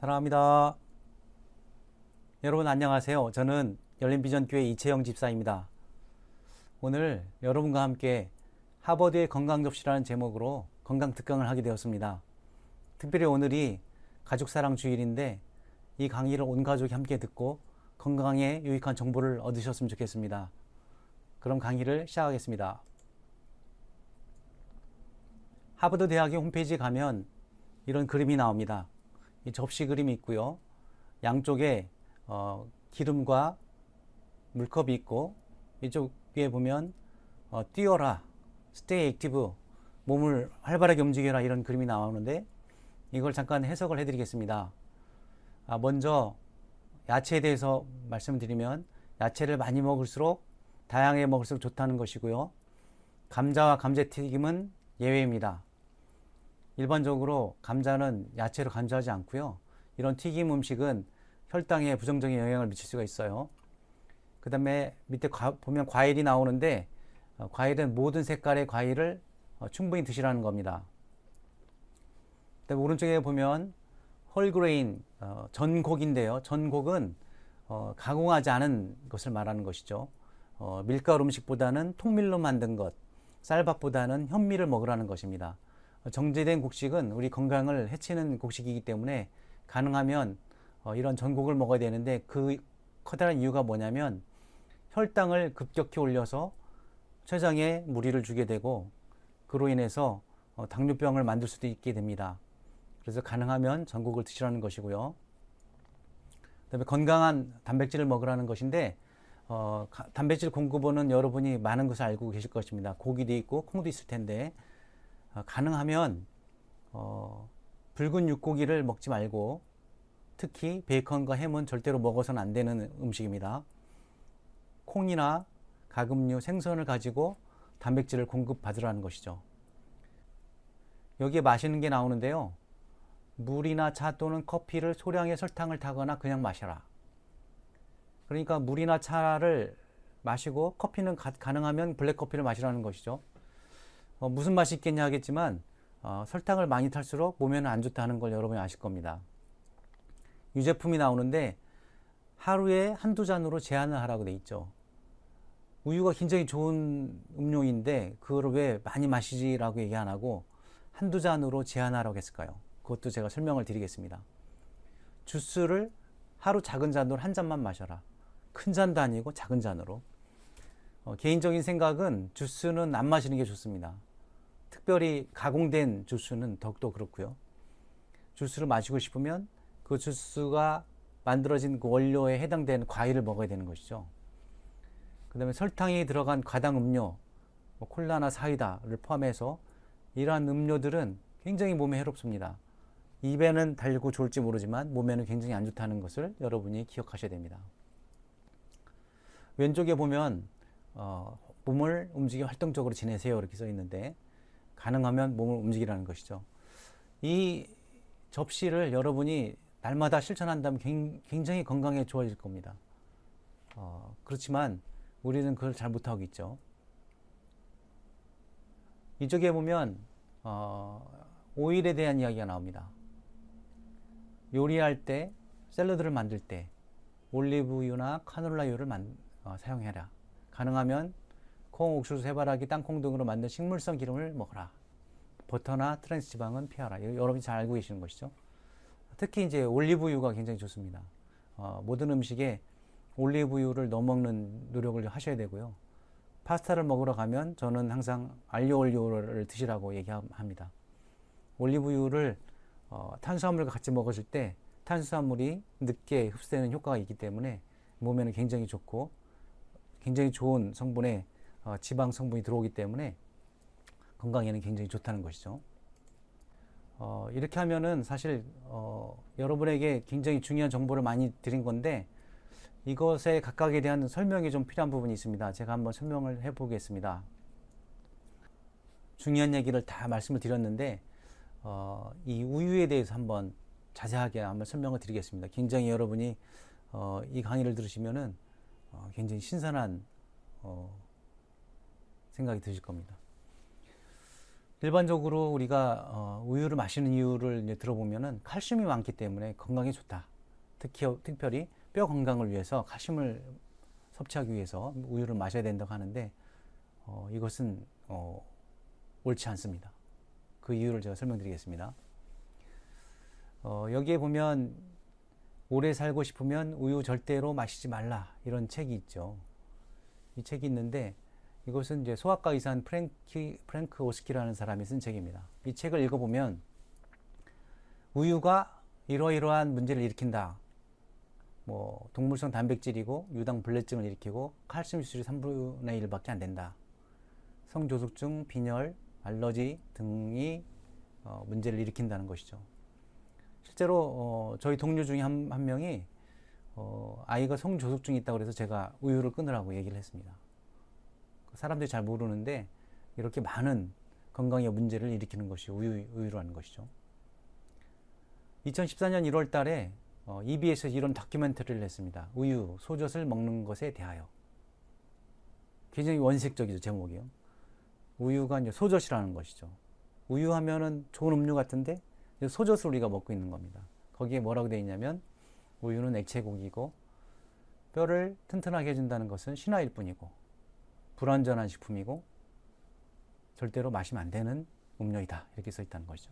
사랑합니다. 여러분 안녕하세요. 저는 열린비전교회 이채영 집사입니다. 오늘 여러분과 함께 하버드의 건강접시라는 제목으로 건강 특강을 하게 되었습니다. 특별히 오늘이 가족사랑 주일인데 이 강의를 온 가족이 함께 듣고 건강에 유익한 정보를 얻으셨으면 좋겠습니다. 그럼 강의를 시작하겠습니다. 하버드 대학의 홈페이지에 가면 이런 그림이 나옵니다. 이 접시 그림이 있고요. 양쪽에 기름과 물컵이 있고 이쪽에 보면 뛰어라, stay active, 몸을 활발하게 움직여라 이런 그림이 나오는데 이걸 잠깐 해석을 해드리겠습니다. 먼저 야채에 대해서 말씀드리면 야채를 많이 먹을수록 다양하게 먹을수록 좋다는 것이고요. 감자와 감자튀김은 예외입니다. 일반적으로 감자는 야채로 간주하지 않고요. 이런 튀김 음식은 혈당에 부정적인 영향을 미칠 수가 있어요. 그 다음에 밑에 보면 과일이 나오는데 과일은 모든 색깔의 과일을 충분히 드시라는 겁니다. 그다음에 오른쪽에 보면 홀그레인 전곡인데요. 전곡은 가공하지 않은 것을 말하는 것이죠. 밀가루 음식보다는 통밀로 만든 것, 쌀밥보다는 현미를 먹으라는 것입니다. 정제된 곡식은 우리 건강을 해치는 곡식이기 때문에 가능하면 이런 전곡을 먹어야 되는데 그 커다란 이유가 뭐냐면 혈당을 급격히 올려서 췌장에 무리를 주게 되고 그로 인해서 당뇨병을 만들 수도 있게 됩니다. 그래서 가능하면 전곡을 드시라는 것이고요. 그다음에 건강한 단백질을 먹으라는 것인데 단백질 공급원은 여러분이 많은 것을 알고 계실 것입니다. 고기도 있고 콩도 있을 텐데 가능하면 붉은 육고기를 먹지 말고 특히 베이컨과 햄은 절대로 먹어서는 안 되는 음식입니다. 콩이나 가금류, 생선을 가지고 단백질을 공급받으라는 것이죠. 여기에 마시는 게 나오는데요. 물이나 차 또는 커피를 소량의 설탕을 타거나 그냥 마셔라. 그러니까 물이나 차를 마시고 커피는 가능하면 블랙커피를 마시라는 것이죠. 무슨 맛이 있겠냐 하겠지만 설탕을 많이 탈수록 몸에는 안 좋다는 걸 여러분이 아실 겁니다. 유제품이 나오는데 하루에 한두 잔으로 제한을 하라고 돼 있죠. 우유가 굉장히 좋은 음료인데 그걸 왜 많이 마시지라고 얘기 안 하고 한두 잔으로 제한하라고 했을까요? 그것도 제가 설명을 드리겠습니다. 주스를 하루 작은 잔으로 한 잔만 마셔라. 큰 잔도 아니고 작은 잔으로. 개인적인 생각은 주스는 안 마시는 게 좋습니다. 특별히 가공된 주스는 더욱더 그렇고요. 주스를 마시고 싶으면 그 주스가 만들어진 그 원료에 해당되는 과일을 먹어야 되는 것이죠. 그 다음에 설탕이 들어간 과당 음료, 콜라나 사이다를 포함해서 이러한 음료들은 굉장히 몸에 해롭습니다. 입에는 달고 좋을지 모르지만 몸에는 굉장히 안 좋다는 것을 여러분이 기억하셔야 됩니다. 왼쪽에 보면 몸을 움직여 활동적으로 지내세요 이렇게 써 있는데 가능하면 몸을 움직이라는 것이죠. 이 접시를 여러분이 날마다 실천한다면 굉장히 건강에 좋아질 겁니다. 그렇지만 우리는 그걸 잘 못하고 있죠. 이쪽에 보면 오일에 대한 이야기가 나옵니다. 요리할 때, 샐러드를 만들 때 올리브유나 카놀라유를 사용해라. 가능하면 콩, 옥수수, 해바라기, 땅콩 등으로 만든 식물성 기름을 먹어라. 버터나 트랜스 지방은 피하라. 여러분이 잘 알고 계시는 것이죠. 특히 이제 올리브유가 굉장히 좋습니다. 모든 음식에 올리브유를 넣어 먹는 노력을 하셔야 되고요. 파스타를 먹으러 가면 저는 항상 알리오 올리오를 드시라고 얘기합니다. 올리브유를 탄수화물과 같이 먹었을 때 탄수화물이 늦게 흡수되는 효과가 있기 때문에 몸에는 굉장히 좋고 굉장히 좋은 성분의 지방 성분이 들어오기 때문에 건강에는 굉장히 좋다는 것이죠. 이렇게 하면은 사실 여러분에게 굉장히 중요한 정보를 많이 드린 건데 이것에 각각에 대한 설명이 좀 필요한 부분이 있습니다. 제가 한번 설명을 해보겠습니다. 중요한 얘기를 다 말씀을 드렸는데 이 우유에 대해서 한번 자세하게 한번 설명을 드리겠습니다. 굉장히 여러분이 이 강의를 들으시면은 굉장히 신선한 생각이 드실 겁니다. 일반적으로 우리가 우유를 마시는 이유를 이제 들어보면은 칼슘이 많기 때문에 건강에 좋다. 특별히 뼈 건강을 위해서 칼슘을 섭취하기 위해서 우유를 마셔야 된다고 하는데 이것은 옳지 않습니다. 그 이유를 제가 설명드리겠습니다. 여기에 보면 오래 살고 싶으면 우유 절대로 마시지 말라 이런 책이 있죠. 이 책이 있는데 이것은 이제 소아과 의사인 프랭크 오스키라는 사람이 쓴 책입니다. 이 책을 읽어보면 우유가 이러이러한 문제를 일으킨다. 뭐 동물성 단백질이고 유당 불내증을 일으키고 칼슘 수율이 3분의 1밖에 안 된다. 성조숙증, 빈혈, 알러지 등이 문제를 일으킨다는 것이죠. 실제로 저희 동료 중에 한 명이 아이가 성조숙증이 있다고 해서 제가 우유를 끊으라고 얘기를 했습니다. 사람들이 잘 모르는데 이렇게 많은 건강에 문제를 일으키는 것이 우유라는 것이죠. 2014년 1월 달에 EBS에서 이런 다큐멘터리를 했습니다. 우유, 소젖을 먹는 것에 대하여. 굉장히 원색적이죠, 제목이요. 우유가 이제 소젖이라는 것이죠. 우유 하면은 좋은 음료 같은데 소젖을 우리가 먹고 있는 겁니다. 거기에 뭐라고 되어 있냐면 우유는 액체 고기고 뼈를 튼튼하게 해준다는 것은 신화일 뿐이고 불완전한 식품이고 절대로 마시면 안 되는 음료이다. 이렇게 써 있다는 것이죠.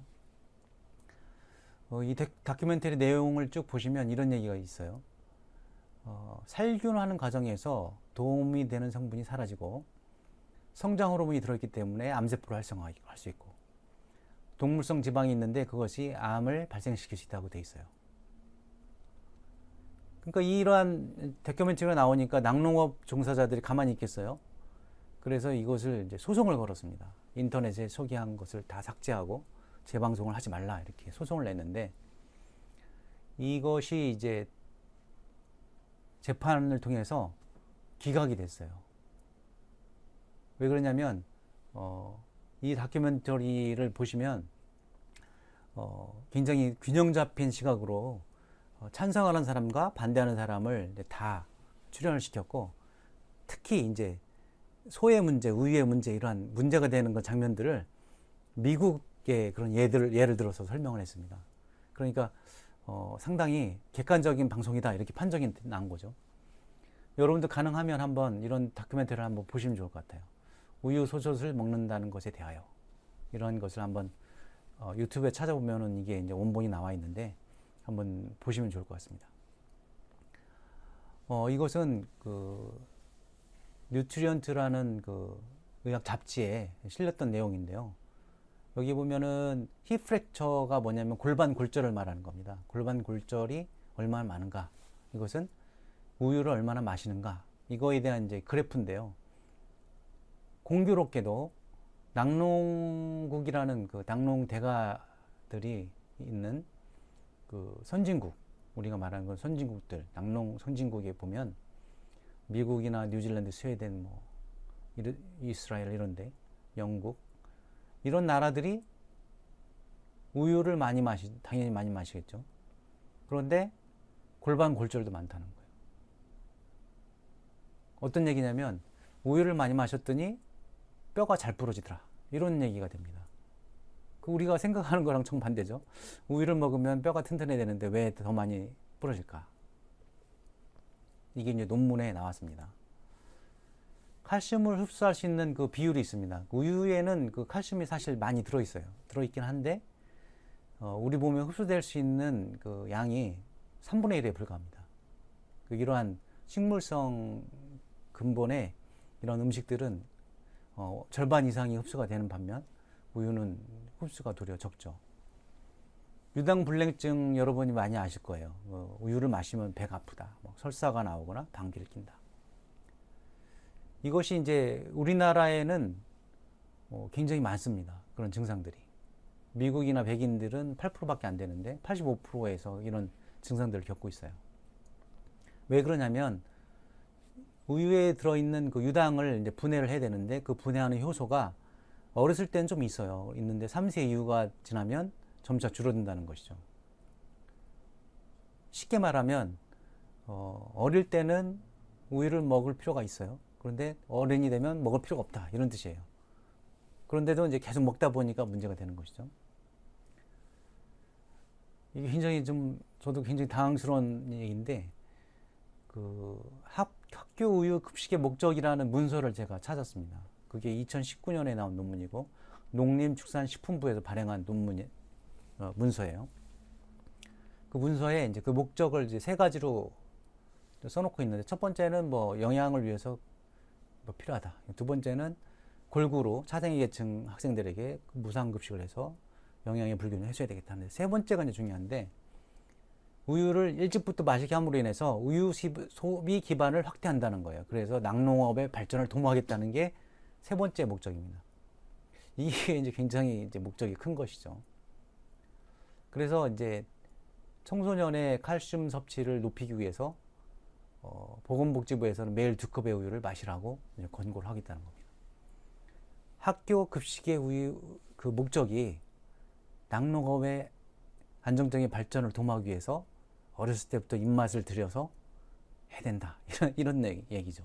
이 다큐멘터리 내용을 쭉 보시면 이런 얘기가 있어요. 살균하는 과정에서 도움이 되는 성분이 사라지고 성장 호르몬이 들어있기 때문에 암세포를 활성화할 수 있고 동물성 지방이 있는데 그것이 암을 발생시킬 수 있다고 되어 있어요. 그러니까 이러한 다큐멘터리가 나오니까 낙농업 종사자들이 가만히 있겠어요? 그래서 이것을 이제 소송을 걸었습니다. 인터넷에 소개한 것을 다 삭제하고 재방송을 하지 말라 이렇게 소송을 냈는데 이것이 이제 재판을 통해서 기각이 됐어요. 왜 그러냐면 이 다큐멘터리를 보시면 굉장히 균형 잡힌 시각으로 찬성하는 사람과 반대하는 사람을 다 출연을 시켰고 특히 이제 소의 문제, 우유의 문제 이러한 문제가 되는 그 장면들을 미국의 그런 예를 들어서 설명을 했습니다. 그러니까 상당히 객관적인 방송이다 이렇게 판정이 난 거죠. 여러분도 가능하면 한번 이런 다큐멘터리를 한번 보시면 좋을 것 같아요. 우유 소젖을 먹는다는 것에 대하여 이런 것을 한번 유튜브에 찾아보면은 이게 이제 원본이 나와 있는데 한번 보시면 좋을 것 같습니다. 이것은 그 뉴트리언트라는 그 의학 잡지에 실렸던 내용인데요. 여기 보면은 힙 프랙처가 뭐냐면 골반 골절을 말하는 겁니다. 골반 골절이 얼마나 많은가? 이것은 우유를 얼마나 마시는가? 이거에 대한 이제 그래프인데요. 공교롭게도 낙농국이라는 그 낙농 대가들이 있는 그 선진국, 우리가 말하는 건 선진국들, 낙농 선진국에 보면 미국이나 뉴질랜드, 스웨덴, 뭐 이스라엘 이런데, 영국 이런 나라들이 우유를 당연히 많이 마시겠죠. 그런데 골반 골절도 많다는 거예요. 어떤 얘기냐면 우유를 많이 마셨더니 뼈가 잘 부러지더라. 이런 얘기가 됩니다. 우리가 생각하는 거랑 정반대죠. 우유를 먹으면 뼈가 튼튼해야 되는데 왜 더 많이 부러질까? 이게 이제 논문에 나왔습니다. 칼슘을 흡수할 수 있는 그 비율이 있습니다. 우유에는 그 칼슘이 사실 많이 들어있어요. 들어있긴 한데, 우리 몸에 흡수될 수 있는 그 양이 3분의 1에 불과합니다. 이러한 식물성 근본의 이런 음식들은 절반 이상이 흡수가 되는 반면 우유는 흡수가 도리어 적죠. 유당불내증 여러분이 많이 아실 거예요. 우유를 마시면 배가 아프다, 설사가 나오거나 방귀를 낀다. 이것이 이제 우리나라에는 굉장히 많습니다. 그런 증상들이. 미국이나 백인들은 8%밖에 안 되는데 85%에서 이런 증상들을 겪고 있어요. 왜 그러냐면 우유에 들어있는 그 유당을 이제 분해를 해야 되는데 그 분해하는 효소가 어렸을 때는 좀 있는데 3세 이후가 지나면 점차 줄어든다는 것이죠. 쉽게 말하면 어릴 때는 우유를 먹을 필요가 있어요. 그런데 어른이 되면 먹을 필요가 없다 이런 뜻이에요. 그런데도 이제 계속 먹다 보니까 문제가 되는 것이죠. 이게 굉장히 좀 저도 굉장히 당황스러운 얘기인데 학교 우유 급식의 목적이라는 문서를 제가 찾았습니다. 그게 2019년에 나온 논문이고 농림축산식품부에서 발행한 문서예요. 그 문서에 이제 그 목적을 이제 세 가지로 써놓고 있는데, 첫 번째는 뭐 영양을 위해서 뭐 필요하다. 두 번째는 골고루 차생위 계층 학생들에게 무상급식을 해서 영양의 불균형을 해소해야 되겠다는데, 세 번째가 이제 중요한데, 우유를 일찍부터 마시게 함으로 인해서 우유 소비 기반을 확대한다는 거예요. 그래서 낙농업의 발전을 도모하겠다는 게 세 번째 목적입니다. 이게 이제 굉장히 이제 목적이 큰 것이죠. 그래서 이제 청소년의 칼슘 섭취를 높이기 위해서 보건복지부에서는 매일 2컵의 우유를 마시라고 이제 권고를 하겠다는 겁니다. 학교 급식의 우유 그 목적이 낙농업의 안정적인 발전을 도모하기 위해서 어렸을 때부터 입맛을 들여서 해야 된다. 이런 얘기죠.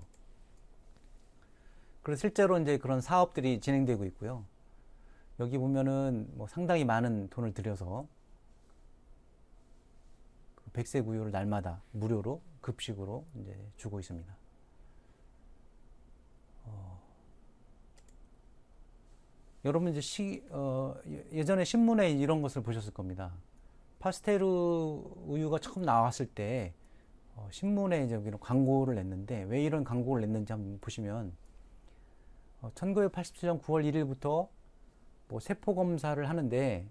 그래서 실제로 이제 그런 사업들이 진행되고 있고요. 여기 보면은 뭐 상당히 많은 돈을 들여서 그 백색 우유를 날마다 무료로 급식으로 이제 주고 있습니다. 여러분 이제 예전에 신문에 이런 것을 보셨을 겁니다. 파스테르 우유가 처음 나왔을 때 신문에 이제 광고를 냈는데, 왜 이런 광고를 냈는지 한번 보시면 1987년 9월 1일부터 뭐 세포 검사를 하는데,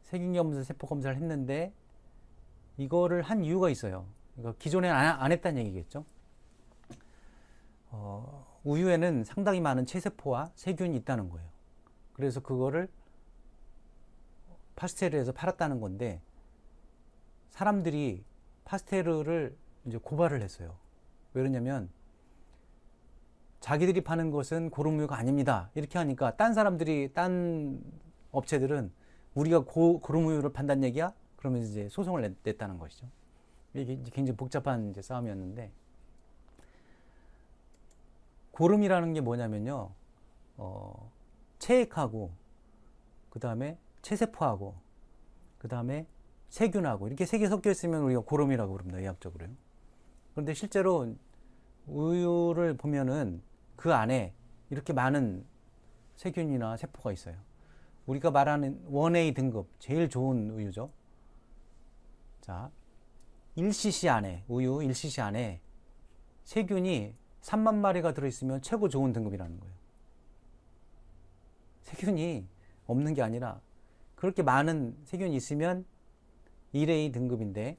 세균염수 세포 검사를 했는데 이거를 한 이유가 있어요. 그러니까 기존에 안 했다는 얘기겠죠. 우유에는 상당히 많은 체세포와 세균이 있다는 거예요. 그래서 그거를 파스테르에서 팔았다는 건데, 사람들이 파스테르를 이제 고발을 했어요. 왜 그러냐면 자기들이 파는 것은 고름우유가 아닙니다. 이렇게 하니까 딴 업체들은 우리가 고름우유를 판다는 얘기야? 그러면서 이제 소송을 냈다는 것이죠. 이게 굉장히 복잡한 이제 싸움이었는데, 고름이라는 게 뭐냐면요, 체액하고 그 다음에 체세포하고 그 다음에 세균하고 이렇게 세 개 섞여 있으면 우리가 고름이라고 부릅니다, 의학적으로요. 그런데 실제로 우유를 보면은 그 안에 이렇게 많은 세균이나 세포가 있어요. 우리가 말하는 1A 등급 제일 좋은 우유죠. 자, 1cc 안에, 우유 1cc 안에 세균이 3만 마리가 들어있으면 최고 좋은 등급이라는 거예요. 세균이 없는 게 아니라 그렇게 많은 세균이 있으면 1A 등급인데,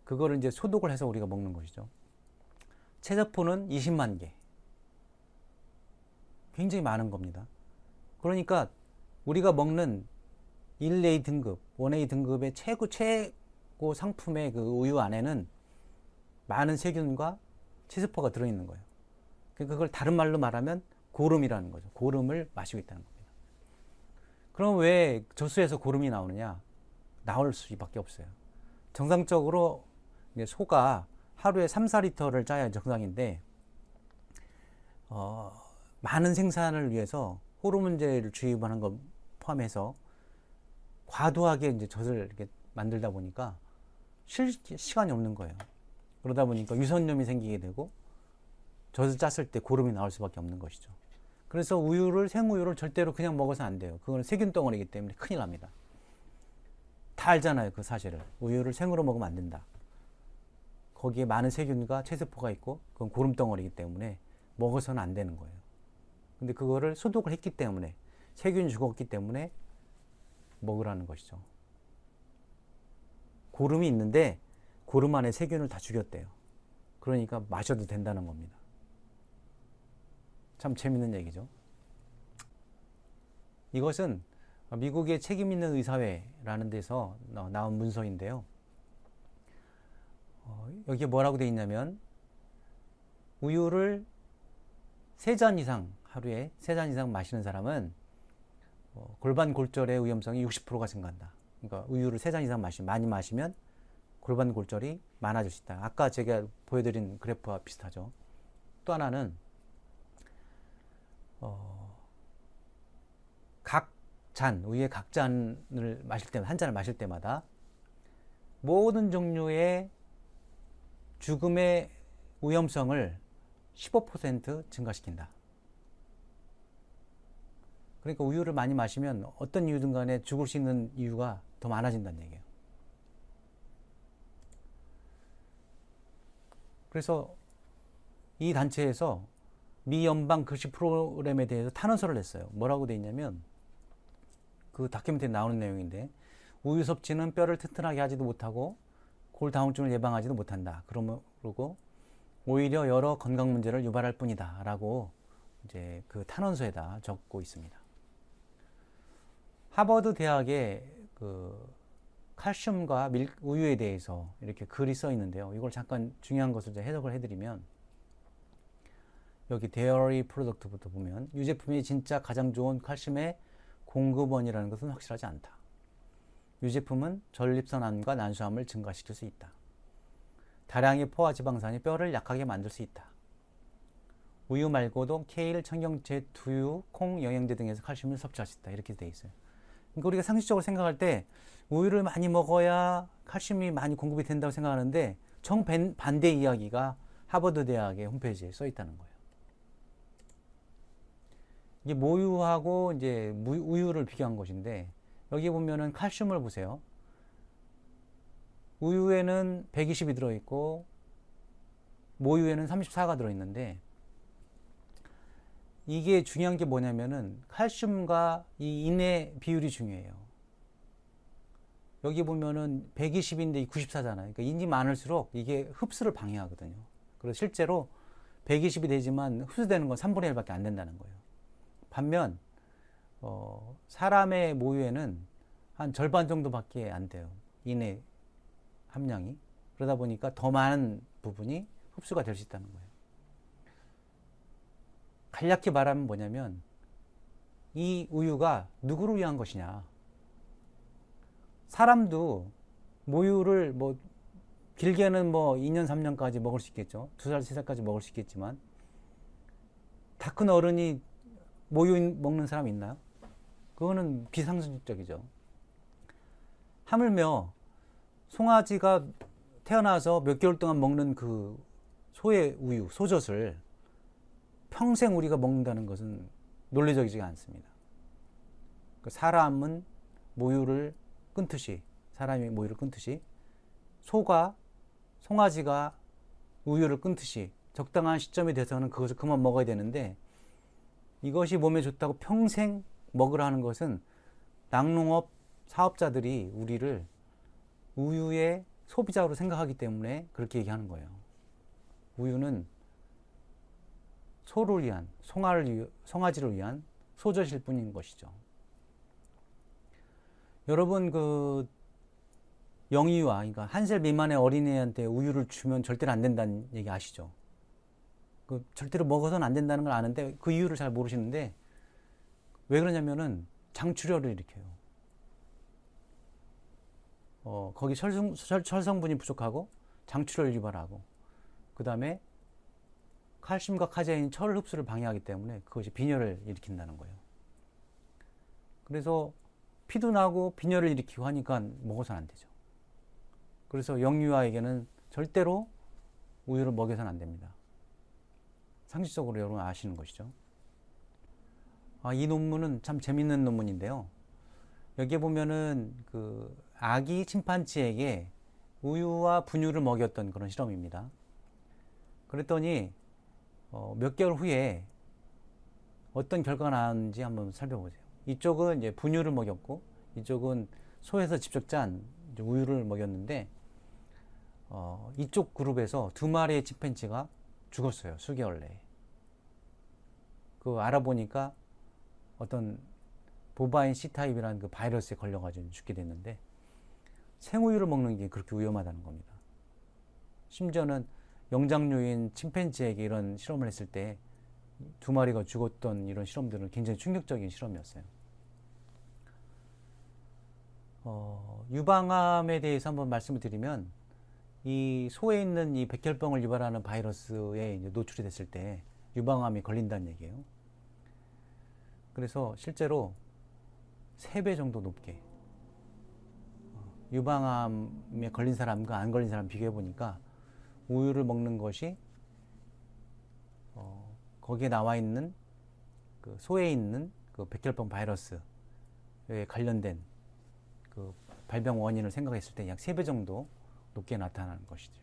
그거를 이제 소독을 해서 우리가 먹는 것이죠. 체세포는 20만 개. 굉장히 많은 겁니다. 그러니까 우리가 먹는 1A 등급, 1A 등급의 최고 상품의 그 우유 안에는 많은 세균과 체세포가 들어있는 거예요. 그러니까 그걸 다른 말로 말하면 고름이라는 거죠. 고름을 마시고 있다는 겁니다. 그럼 왜 젖소에서 고름이 나오느냐? 나올 수밖에 없어요. 정상적으로 소가 하루에 3, 4리터를 짜야 정상인데, 많은 생산을 위해서 호르몬제를 주입하는 것 포함해서 과도하게 이제 젖을 이렇게 만들다 보니까 쉴 시간이 없는 거예요. 그러다 보니까 유선염이 생기게 되고 젖을 짰을 때 고름이 나올 수밖에 없는 것이죠. 그래서 생우유를 절대로 그냥 먹어서 안 돼요. 그건 세균 덩어리이기 때문에 큰일 납니다. 다 알잖아요, 그 사실을. 우유를 생으로 먹으면 안 된다. 거기에 많은 세균과 체세포가 있고 그건 고름 덩어리이기 때문에 먹어서는 안 되는 거예요. 근데 그거를 소독을 했기 때문에, 세균이 죽었기 때문에 먹으라는 것이죠. 고름이 있는데 고름 안에 세균을 다 죽였대요. 그러니까 마셔도 된다는 겁니다. 참 재밌는 얘기죠. 이것은 미국의 책임있는 의사회라는 데서 나온 문서인데요. 여기에 뭐라고 되어 있냐면, 우유를 3잔 이상, 하루에 3잔 이상 마시는 사람은 골반 골절의 위험성이 60%가 증가한다. 그러니까 우유를 3잔 이상 많이 마시면 골반 골절이 많아질 수 있다. 아까 제가 보여드린 그래프와 비슷하죠. 또 하나는 우유의 각 잔을 마실 때, 한 잔을 마실 때마다 모든 종류의 죽음의 위험성을 15% 증가시킨다. 그러니까 우유를 많이 마시면 어떤 이유든 간에 죽을 수 있는 이유가 더 많아진다는 얘기예요. 그래서 이 단체에서 미 연방 급식 프로그램에 대해서 탄원서를 냈어요. 뭐라고 돼 있냐면, 그 다큐멘터리에 나오는 내용인데, 우유 섭취는 뼈를 튼튼하게 하지도 못하고 골다공증을 예방하지도 못한다. 그러고 오히려 여러 건강 문제를 유발할 뿐이다. 라고 이제 그 탄원서에다 적고 있습니다. 하버드 대학의 그 칼슘과 우유에 대해서 이렇게 글이 써 있는데요. 이걸 잠깐 중요한 것을 해석을 해드리면, 여기 데어리 프로덕트부터 보면 유제품이 진짜 가장 좋은 칼슘의 공급원이라는 것은 확실하지 않다. 유제품은 전립선암과 난소암을 증가시킬 수 있다. 다량의 포화 지방산이 뼈를 약하게 만들 수 있다. 우유 말고도 케일, 청경채, 두유, 콩, 영양제 등에서 칼슘을 섭취할 수 있다. 이렇게 돼 있어요. 그러니까 우리가 상식적으로 생각할 때 우유를 많이 먹어야 칼슘이 많이 공급이 된다고 생각하는데, 정반대 이야기가 하버드 대학의 홈페이지에 써 있다는 거예요. 이게 모유하고 이제 우유를 비교한 것인데, 여기 보면은 칼슘을 보세요. 우유에는 120이 들어있고 모유에는 34가 들어있는데, 이게 중요한 게 뭐냐면은 칼슘과 이 인의 비율이 중요해요. 여기 보면은 120인데 94잖아요. 그러니까 인이 많을수록 이게 흡수를 방해하거든요. 그래서 실제로 120이 되지만 흡수되는 건 3분의 1밖에 안 된다는 거예요. 반면 사람의 모유에는 한 절반 정도밖에 안 돼요. 인의 함량이. 그러다 보니까 더 많은 부분이 흡수가 될 수 있다는 거예요. 간략히 말하면 뭐냐면, 이 우유가 누구를 위한 것이냐. 사람도 모유를 뭐 길게는 뭐 2년 3년까지 먹을 수 있겠죠. 2살 3살까지 먹을 수 있겠지만, 다 큰 어른이 모유 먹는 사람 있나요? 그거는 비상식적이죠. 하물며 송아지가 태어나서 몇 개월 동안 먹는 그 소의 우유, 소젖을 평생 우리가 먹는다는 것은 논리적이지 않습니다. 사람은 모유를 끊듯이, 사람이 모유를 끊듯이 송아지가 우유를 끊듯이 적당한 시점이 돼서는 그것을 그만 먹어야 되는데, 이것이 몸에 좋다고 평생 먹으라는 것은 낙농업 사업자들이 우리를 우유의 소비자로 생각하기 때문에 그렇게 얘기하는 거예요. 우유는 소를 위한, 송아지를 위한 소젖일 뿐인 것이죠. 여러분, 그 영유아, 그러니까 1살 미만의 어린이한테 우유를 주면 절대로 안 된다는 얘기 아시죠? 그 절대로 먹어서는 안 된다는 걸 아는데 그 이유를 잘 모르시는데, 왜 그러냐면은 장출혈을 일으켜요. 거기 철성분이 부족하고 장출혈을 유발하고, 그 다음에 칼슘과 카제인, 철 흡수를 방해하기 때문에 그것이 빈혈을 일으킨다는 거예요. 그래서 피도 나고 빈혈을 일으키고 하니까 먹어서는 안 되죠. 그래서 영유아에게는 절대로 우유를 먹여서는 안 됩니다. 상식적으로 여러분 아시는 것이죠. 이 논문은 참 재밌는 논문인데요. 여기에 보면은 그 아기 침판치에게 우유와 분유를 먹였던 그런 실험입니다. 그랬더니 몇 개월 후에 어떤 결과가 나왔는지 한번 살펴보세요. 이쪽은 이제 분유를 먹였고, 이쪽은 소에서 직접 짠 우유를 먹였는데, 이쪽 그룹에서 2마리의 침팬지가 죽었어요. 수개월 내에. 알아보니까 어떤 보바인 C타입이라는 그 바이러스에 걸려가지고 죽게 됐는데, 생우유를 먹는 게 그렇게 위험하다는 겁니다. 심지어는 영장류인 침팬지에게 이런 실험을 했을 때 2마리가 죽었던 이런 실험들은 굉장히 충격적인 실험이었어요. 유방암에 대해서 한번 말씀을 드리면, 이 소에 있는 이 백혈병을 유발하는 바이러스에 이제 노출이 됐을 때 유방암이 걸린다는 얘기예요. 그래서 실제로 3배 정도 높게. 유방암에 걸린 사람과 안 걸린 사람 비교해 보니까 우유를 먹는 것이 거기에 나와 있는 그 소에 있는 그 백혈병 바이러스에 관련된 그 발병 원인을 생각했을 때 약 3배 정도 높게 나타나는 것이죠.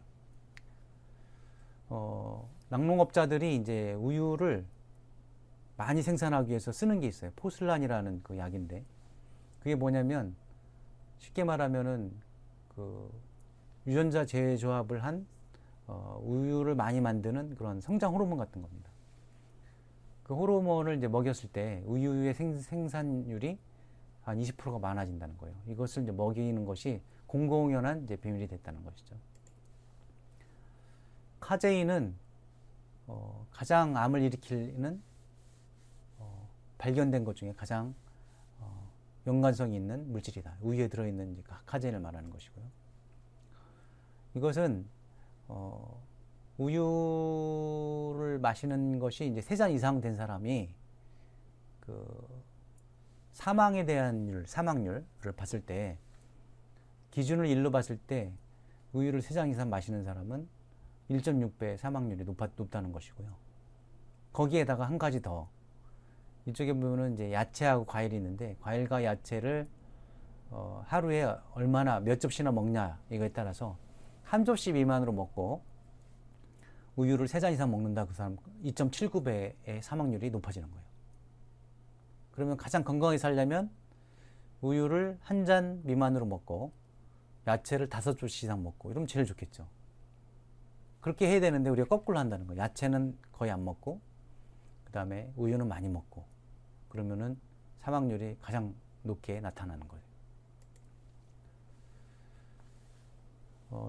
낙농업자들이 이제 우유를 많이 생산하기 위해서 쓰는 게 있어요. 포슬란이라는 그 약인데, 그게 뭐냐면 쉽게 말하면은 그 유전자 재조합을 한 우유를 많이 만드는 그런 성장 호르몬 같은 겁니다. 그 호르몬을 이제 먹였을 때 우유의 생산율이 한 20%가 많아진다는 거예요. 이것을 이제 먹이는 것이 공공연한 이제 비밀이 됐다는 것이죠. 카제인은 가장 암을 일으키는 발견된 것 중에 가장 연관성이 있는 물질이다. 우유에 들어있는 카제인을 말하는 것이고요. 이것은 우유를 마시는 것이 이제 3잔 이상 된 사람이 그 사망에 대한 사망률을 봤을 때 기준을 1로 봤을 때 우유를 3잔 이상 마시는 사람은 1.6배 사망률이 높다는 것이고요. 거기에다가 한 가지 더, 이쪽에 보면은 이제 야채하고 과일이 있는데, 과일과 야채를 하루에 얼마나 몇 접시나 먹냐 이거에 따라서 한 접시 미만으로 먹고 우유를 3잔 이상 먹는다, 그 사람 2.79배의 사망률이 높아지는 거예요. 그러면 가장 건강하게 살려면 우유를 한 잔 미만으로 먹고 야채를 5접시 이상 먹고 이러면 제일 좋겠죠. 그렇게 해야 되는데 우리가 거꾸로 한다는 거예요. 야채는 거의 안 먹고 그 다음에 우유는 많이 먹고, 그러면은 사망률이 가장 높게 나타나는 거예요.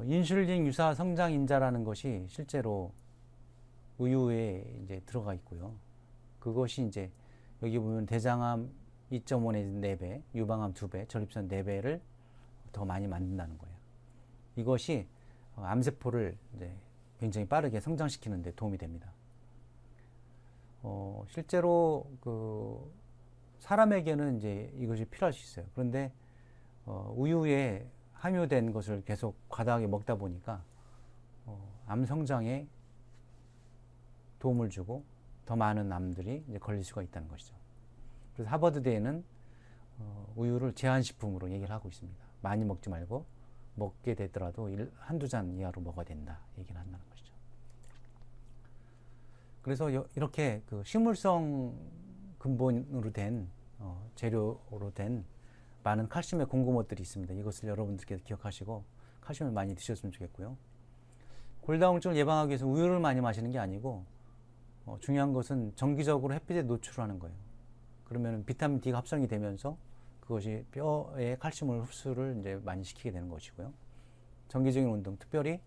인슐린 유사 성장 인자라는 것이 실제로 우유에 이제 들어가 있고요. 그것이 이제 여기 보면 대장암 2.5 내지 4배, 유방암 2배, 전립선 4배를 더 많이 만든다는 거예요. 이것이 암세포를 이제 굉장히 빠르게 성장시키는 데 도움이 됩니다. 실제로 그 사람에게는 이제 이것이 필요할 수 있어요. 그런데 우유에 함유된 것을 계속 과다하게 먹다 보니까 암 성장에 도움을 주고 더 많은 암들이 이제 걸릴 수가 있다는 것이죠. 그래서 하버드대에는 우유를 제한식품으로 얘기를 하고 있습니다. 많이 먹지 말고 먹게 되더라도 한두 잔 이하로 먹어야 된다 얘기를 한다는 것이죠. 그래서 이렇게 그 식물성 근본으로 된 재료로 된 많은 칼슘의 공급원들이 있습니다. 이것을 여러분들께서 기억하시고 칼슘을 많이 드셨으면 좋겠고요. 골다공증을 예방하기 위해서 우유를 많이 마시는 게 아니고 중요한 것은 정기적으로 햇빛에 노출하는 거예요. 그러면 비타민 D가 합성이 되면서 그것이 뼈에 칼슘을 흡수를 이제 많이 시키게 되는 것이고요. 정기적인 운동, 특별히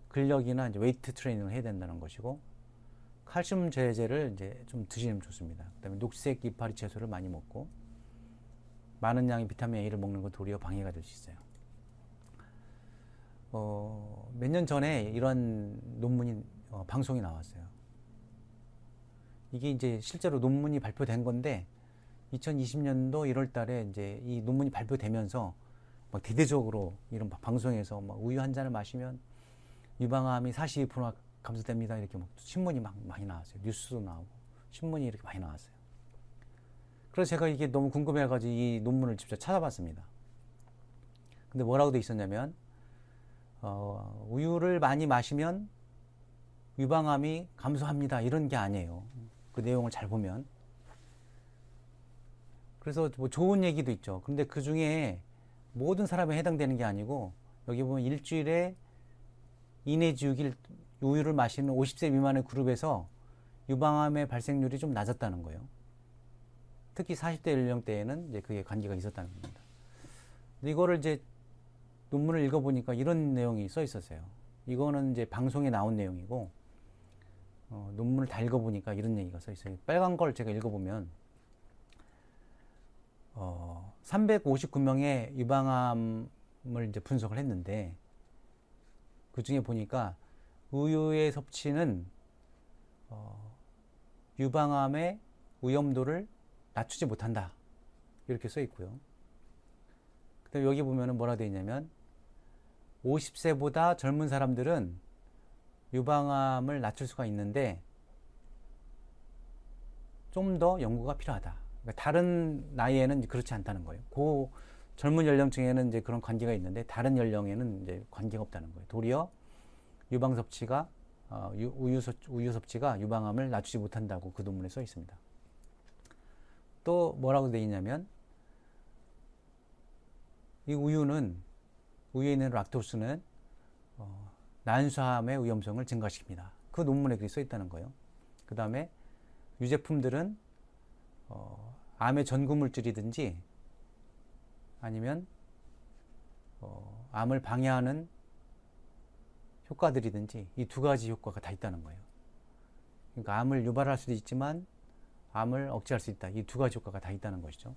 근력이나 이제 웨이트 트레이닝을 해야 된다는 것이고, 칼슘 제제를 이제 좀 드시면 좋습니다. 그다음에 녹색 이파리 채소를 많이 먹고, 많은 양의 비타민 A를 먹는 건 도리어 방해가 될 수 있어요. 몇 년 전에 이런 논문이 방송에 나왔어요. 이게 이제 실제로 논문이 발표된 건데 2020년도 1월 달에 이제 이 논문이 발표되면서 막 대대적으로 이런 방송에서 막 우유 한 잔을 마시면 유방암이 42% 감소됩니다. 이렇게 막 신문이 막 많이 나왔어요. 뉴스도 나오고 신문이 이렇게 많이 나왔어요. 그래서 제가 이게 너무 궁금해가지고 이 논문을 직접 찾아봤습니다. 근데 뭐라고 돼 있었냐면 우유를 많이 마시면 유방암이 감소합니다. 이런 게 아니에요. 그 내용을 잘 보면. 그래서 뭐 좋은 얘기도 있죠. 근데 그 중에 모든 사람에 해당되는 게 아니고, 여기 보면 일주일에 2 내지 6일 우유를 마시는 50세 미만의 그룹에서 유방암의 발생률이 좀 낮았다는 거예요. 특히 40대 연령대에는 이제 그게 관계가 있었다는 겁니다. 근데 이거를 이제 논문을 읽어보니까 이런 내용이 써 있었어요. 이거는 이제 방송에 나온 내용이고, 논문을 다 읽어보니까 이런 얘기가 써 있어요. 빨간 걸 제가 읽어보면 359명의 유방암을 이제 분석을 했는데, 그 중에 보니까 우유의 섭취는 유방암의 위험도를 낮추지 못한다. 이렇게 써 있고요. 그다음에 여기 보면은 뭐라 되어 있냐면 50세보다 젊은 사람들은 유방암을 낮출 수가 있는데 좀 더 연구가 필요하다. 그러니까 다른 나이에는 그렇지 않다는 거예요. 그 젊은 연령층에는 이제 그런 관계가 있는데 다른 연령에는 이제 관계가 없다는 거예요. 도리어 유방 섭취가 우유 섭취가 유방암을 낮추지 못한다고 그 논문에 써 있습니다. 또 뭐라고 되어 있냐면 이 우유에 있는 락토스는 난소암의 위험성을 증가시킵니다. 그 논문에 그게 써 있다는 거예요. 그 다음에 유제품들은 암의 전구 물질이든지 아니면 암을 방해하는 효과들이든지 이 두 가지 효과가 다 있다는 거예요. 그러니까 암을 유발할 수도 있지만 암을 억제할 수 있다. 이 두 가지 효과가 다 있다는 것이죠.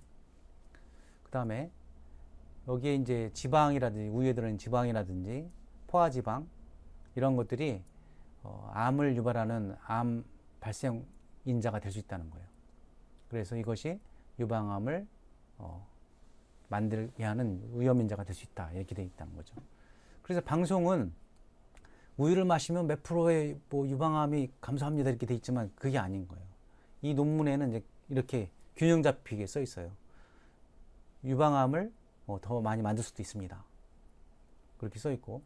그 다음에 여기에 이제 지방이라든지 우유에 들어있는 지방이라든지 포화지방 이런 것들이 암을 유발하는 암 발생 인자가 될 수 있다는 거예요. 그래서 이것이 유방암을 만들게 하는 위험인자가 될 수 있다. 이렇게 되어 있다는 거죠. 그래서 방송은 우유를 마시면 몇 프로의 뭐 유방암이 감소합니다. 이렇게 되어 있지만 그게 아닌 거예요. 이 논문에는 이제 이렇게 균형 잡히게 써 있어요. 유방암을 더 많이 만들 수도 있습니다. 그렇게 써 있고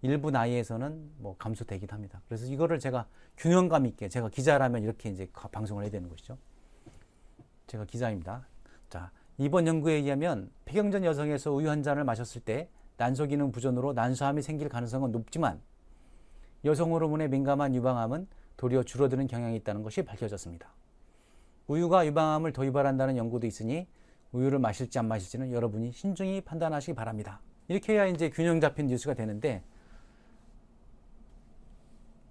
일부 나이에서는 뭐 감소되기도 합니다. 그래서 이거를 제가 균형감 있게 제가 기자라면 이렇게 이제 방송을 해야 되는 것이죠. 제가 기자입니다. 자, 이번 연구에 의하면 폐경전 여성에서 우유 한 잔을 마셨을 때 난소 기능 부전으로 난소암이 생길 가능성은 높지만 여성 호르몬에 민감한 유방암은 도리어 줄어드는 경향이 있다는 것이 밝혀졌습니다. 우유가 유방암을 더 유발한다는 연구도 있으니 우유를 마실지 안 마실지는 여러분이 신중히 판단하시기 바랍니다. 이렇게 해야 이제 균형 잡힌 뉴스가 되는데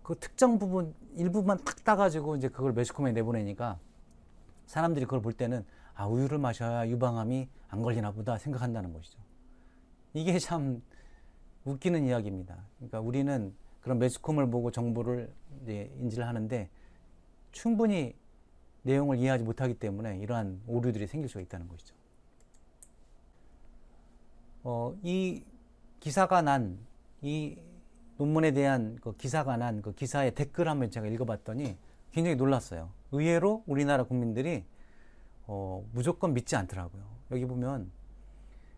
그 특정 부분 일부만 탁 따가지고 이제 그걸 매스컴에 내보내니까 사람들이 그걸 볼 때는 우유를 마셔야 유방암이 안 걸리나 보다 생각한다는 것이죠. 이게 참 웃기는 이야기입니다. 그러니까 우리는 그런 매스컴을 보고 정보를 이제 인지를 하는데 충분히 내용을 이해하지 못하기 때문에 이러한 오류들이 생길 수가 있다는 것이죠. 이 기사가 난, 이 논문에 대한 그 기사가 난 그 기사의 댓글 한번 제가 읽어봤더니 굉장히 놀랐어요. 의외로 우리나라 국민들이 무조건 믿지 않더라고요. 여기 보면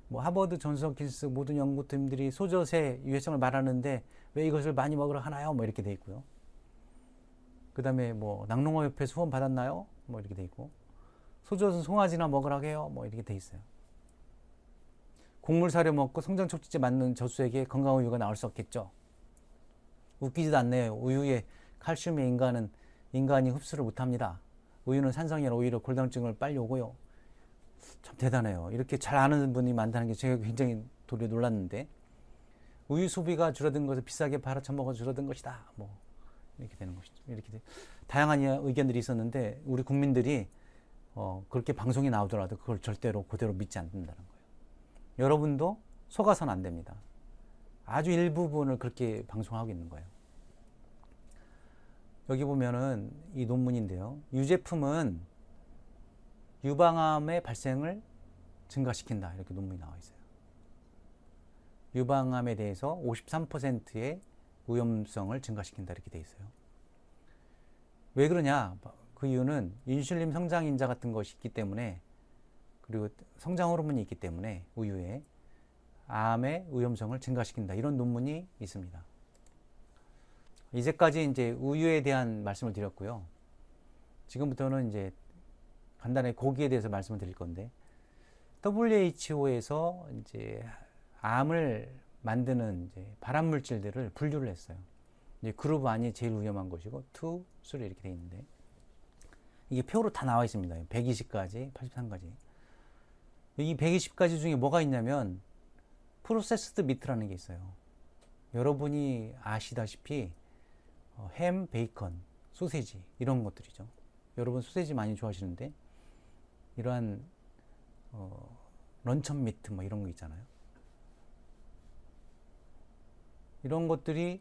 뭐 하버드, 존스 홉킨스 모든 연구팀들이 소젖의 유해성을 말하는데 왜 이것을 많이 먹으라 하나요? 뭐 이렇게 돼 있고요. 그 다음에 뭐 낙농업협회에서 후원 받았나요? 뭐 이렇게 돼 있고 소젖은 송아지나 먹으라고 해요. 뭐 이렇게 돼 있어요. 곡물 사료 먹고 성장 촉진제 맞는 젖소에게 건강한 우유가 나올 수 없겠죠. 웃기지도 않네요. 우유에 칼슘의 인간이 흡수를 못합니다. 우유는 산성이라 오히려 골다공증을 빨리 오고요. 참 대단해요. 이렇게 잘 아는 분이 많다는 게 제가 굉장히 도리어 놀랐는데 우유 소비가 줄어든 것을 비싸게 팔아쳐먹어 줄어든 것이다. 뭐 이렇게 되는 것이죠. 이렇게 다양한 의견들이 있었는데 우리 국민들이 그렇게 방송이 나오더라도 그걸 절대로 그대로 믿지 않는다는 거예요. 여러분도 속아서는 안 됩니다. 아주 일부분을 그렇게 방송하고 있는 거예요. 여기 보면은 이 논문인데요. 유제품은 유방암의 발생을 증가시킨다. 이렇게 논문이 나와 있어요. 유방암에 대해서 53%의 위험성을 증가시킨다. 이렇게 돼 있어요. 왜 그러냐? 그 이유는 인슐린 성장인자 같은 것이 있기 때문에 그리고 성장 호르몬이 있기 때문에 우유에 암의 위험성을 증가시킨다. 이런 논문이 있습니다. 이제까지 이제 우유에 대한 말씀을 드렸고요. 지금부터는 이제 간단하게 고기에 대해서 말씀을 드릴 건데 WHO에서 이제 암을 만드는 이제 발암 물질들을 분류를 했어요. 이제 그룹 1이 제일 위험한 것이고 2, 3 이렇게 돼 있는데 이게 표로 다 나와 있습니다. 120가지, 83가지. 이 120가지 중에 뭐가 있냐면 프로세스드 미트라는 게 있어요. 여러분이 아시다시피 햄, 베이컨, 소세지 이런 것들이죠. 여러분 소세지 많이 좋아하시는데 이러한 런천 미트 뭐 이런 거 있잖아요. 이런 것들이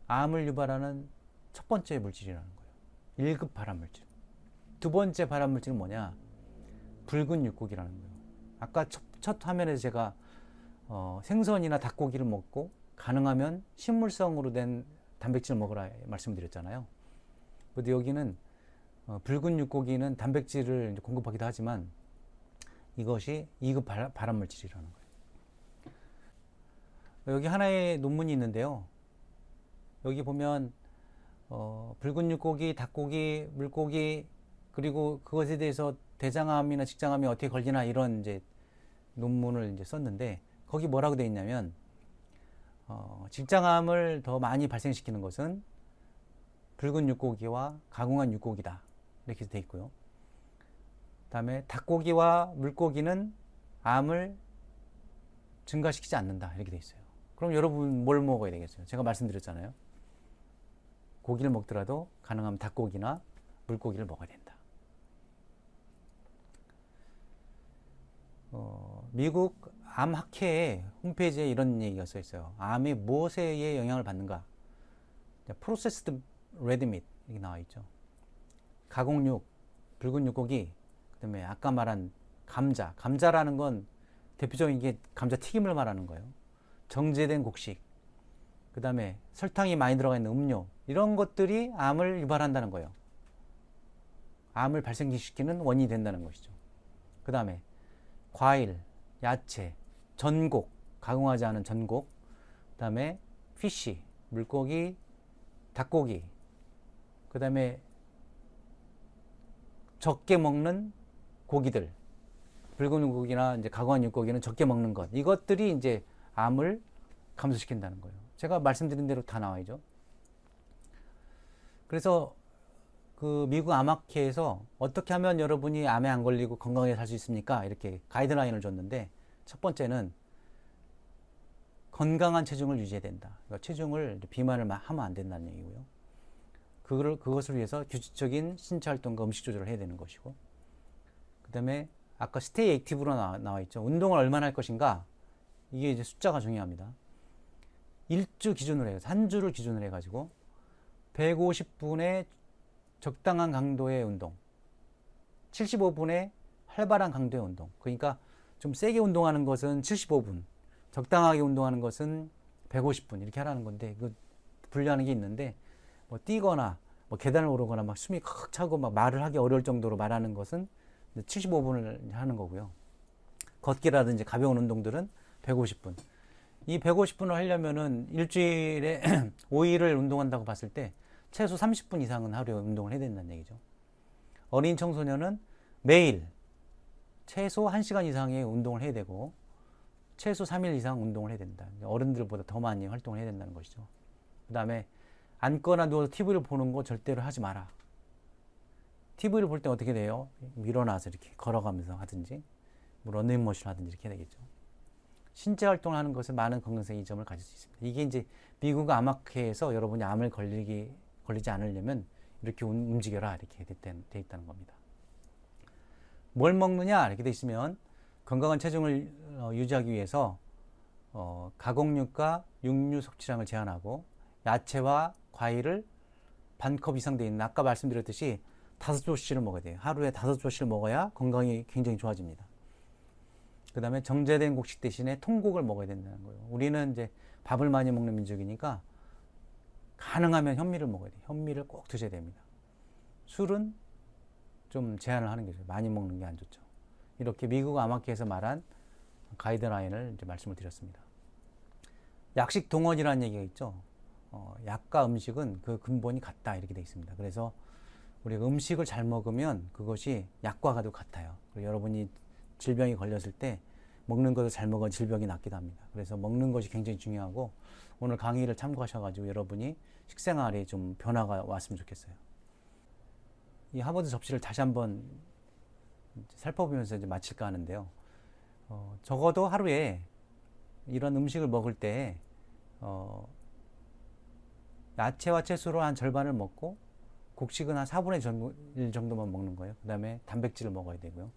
암을 유발하는 첫 번째 물질이라는 거예요. 1급 발암 물질. 두 번째 발암 물질은 뭐냐? 붉은 육고기라는 거예요. 아까 첫 화면에서 제가 생선이나 닭고기를 먹고 가능하면 식물성으로 된 단백질을 먹으라 말씀드렸잖아요. 근데 여기는 붉은 육고기는 단백질을 공급하기도 하지만 이것이 2급 발암물질이라는 거예요. 여기 하나의 논문이 있는데요. 여기 보면 붉은 육고기, 닭고기, 물고기, 그리고 그것에 대해서 대장암이나 직장암이 어떻게 걸리나 이런 이제 논문을 이제 썼는데, 거기 뭐라고 되어 있냐면 직장암을 더 많이 발생시키는 것은 붉은 육고기와 가공한 육고기다, 이렇게 되어 있고요. 그다음에 닭고기와 물고기는 암을 증가시키지 않는다, 이렇게 되어 있어요. 그럼 여러분 뭘 먹어야 되겠어요? 제가 말씀드렸잖아요. 고기를 먹더라도 가능하면 닭고기나 물고기를 먹어야 된다. 미국 암학회 홈페이지에 이런 얘기가 써 있어요. 암이 무엇에 영향을 받는가? 프로세스드 레드밋 이렇게 나와 있죠. 가공육, 붉은 육고기, 그다음에 아까 말한 감자라는 건 대표적인 게 감자튀김을 말하는 거예요. 정제된 곡식, 그다음에 설탕이 많이 들어가 있는 음료, 이런 것들이 암을 유발한다는 거예요. 암을 발생시키는 원인이 된다는 것이죠. 그다음에 과일, 야채, 전곡, 가공하지 않은 전곡, 그다음에 피쉬, 물고기, 닭고기, 그다음에 적게 먹는 고기들, 붉은 고기나 이제 가공한 육고기는 적게 먹는 것, 이것들이 이제 암을 감소시킨다는 거예요. 제가 말씀드린 대로 다 나와 있죠. 그래서 그 미국 암학회에서 어떻게 하면 여러분이 암에 안 걸리고 건강하게 살 수 있습니까? 이렇게 가이드라인을 줬는데, 첫 번째는 건강한 체중을 유지해야 된다. 그러니까 체중을 비만을 하면 안 된다는 얘기고요. 그것을 위해서 규칙적인 신체 활동과 음식 조절을 해야 되는 것이고, 그 다음에 아까 스테이 액티브로 나와 있죠. 운동을 얼마나 할 것인가? 이게 이제 숫자가 중요합니다. 1주 기준으로 해서, 한 주를 기준으로 해가지고 150분의 적당한 강도의 운동, 75분의 활발한 강도의 운동. 그러니까 좀 세게 운동하는 것은 75분, 적당하게 운동하는 것은 150분 이렇게 하라는 건데, 그 분류하는 게 있는데, 뭐 뛰거나 뭐 계단을 오르거나 막 숨이 칵 차고 막 말을 하기 어려울 정도로 말하는 것은 75분을 하는 거고요. 걷기라든지 가벼운 운동들은 150분. 이 150분을 하려면은 일주일에 5일을 운동한다고 봤을 때 최소 30분 이상은 하루에 운동을 해야 된다는 얘기죠. 어린 청소년은 매일 최소 1시간 이상의 운동을 해야 되고, 최소 3일 이상 운동을 해야 된다. 어른들보다 더 많이 활동을 해야 된다는 것이죠. 그 다음에 앉거나 누워서 TV를 보는 거 절대로 하지 마라. TV를 볼 때 어떻게 돼요? 일어나서 이렇게 걸어가면서 하든지, 뭐 러닝머신 하든지 이렇게 해야 되겠죠. 신체 활동을 하는 것은 많은 건강성 이점을 가질 수 있습니다. 이게 이제 미국 암학회에서 여러분이 암을 걸리지 않으려면 이렇게 움직여라, 이렇게 돼 있다는 겁니다. 뭘 먹느냐 이렇게 돼 있으면, 건강한 체중을 유지하기 위해서 가공육과 육류 섭취량을 제한하고, 야채와 과일을 반컵 이상 되어 있는, 아까 말씀드렸듯이 5조씩을 먹어야 돼요. 하루에 5조씩을 먹어야 건강이 굉장히 좋아집니다. 그 다음에 정제된 곡식 대신에 통곡을 먹어야 된다는 거예요. 우리는 이제 밥을 많이 먹는 민족이니까 가능하면 현미를 먹어야 돼요. 현미를 꼭 드셔야 됩니다. 술은 좀 제한을 하는 게 좋아요. 많이 먹는 게 안 좋죠. 이렇게 미국 암학회에서 말한 가이드라인을 이제 말씀을 드렸습니다. 약식 동원이라는 얘기가 있죠. 약과 음식은 그 근본이 같다, 이렇게 되어 있습니다. 그래서 우리가 음식을 잘 먹으면 그것이 약과도 같아요. 그리고 여러분이 질병이 걸렸을 때 먹는 것을 잘 먹어 질병이 낫기도 합니다. 그래서 먹는 것이 굉장히 중요하고, 오늘 강의를 참고하셔가지고 여러분이 식생활에 좀 변화가 왔으면 좋겠어요. 이 하버드 접시를 다시 한번 살펴보면서 이제 마칠까 하는데요. 적어도 하루에 이런 음식을 먹을 때 야채와 채소로 한 절반을 먹고, 곡식은 한 4분의 1 정도만 먹는 거예요. 그 다음에 단백질을 먹어야 되고요.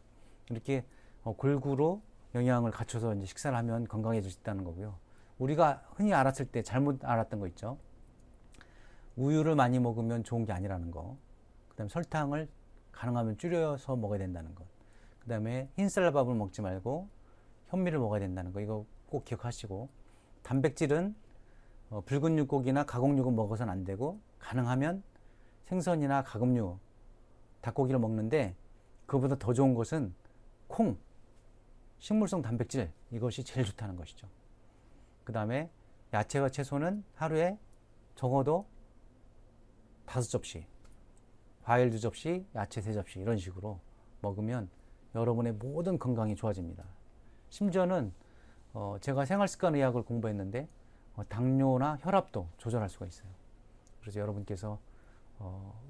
이렇게 골고루 영양을 갖춰서 이제 식사를 하면 건강해질 수 있다는 거고요. 우리가 흔히 알았을 때 잘못 알았던 거 있죠. 우유를 많이 먹으면 좋은 게 아니라는 거. 그 다음에 설탕을 가능하면 줄여서 먹어야 된다는 것. 그 다음에 흰쌀밥을 먹지 말고 현미를 먹어야 된다는 거, 이거 꼭 기억하시고, 단백질은 붉은 육고기나 가공육은 먹어서는 안 되고, 가능하면 생선이나 가금류, 닭고기를 먹는데, 그거보다 더 좋은 것은 콩, 식물성 단백질, 이것이 제일 좋다는 것이죠. 그 다음에 야채와 채소는 하루에 적어도 5접시, 과일 2접시, 야채 3접시, 이런 식으로 먹으면 여러분의 모든 건강이 좋아집니다. 심지어는 제가 생활습관의학을 공부했는데 당뇨나 혈압도 조절할 수가 있어요. 그래서 여러분께서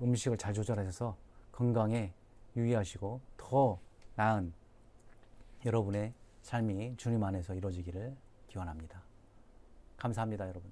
음식을 잘 조절하셔서 건강에 유의하시고 더 나은 여러분의 삶이 주님 안에서 이루어지기를 기원합니다. 감사합니다, 여러분.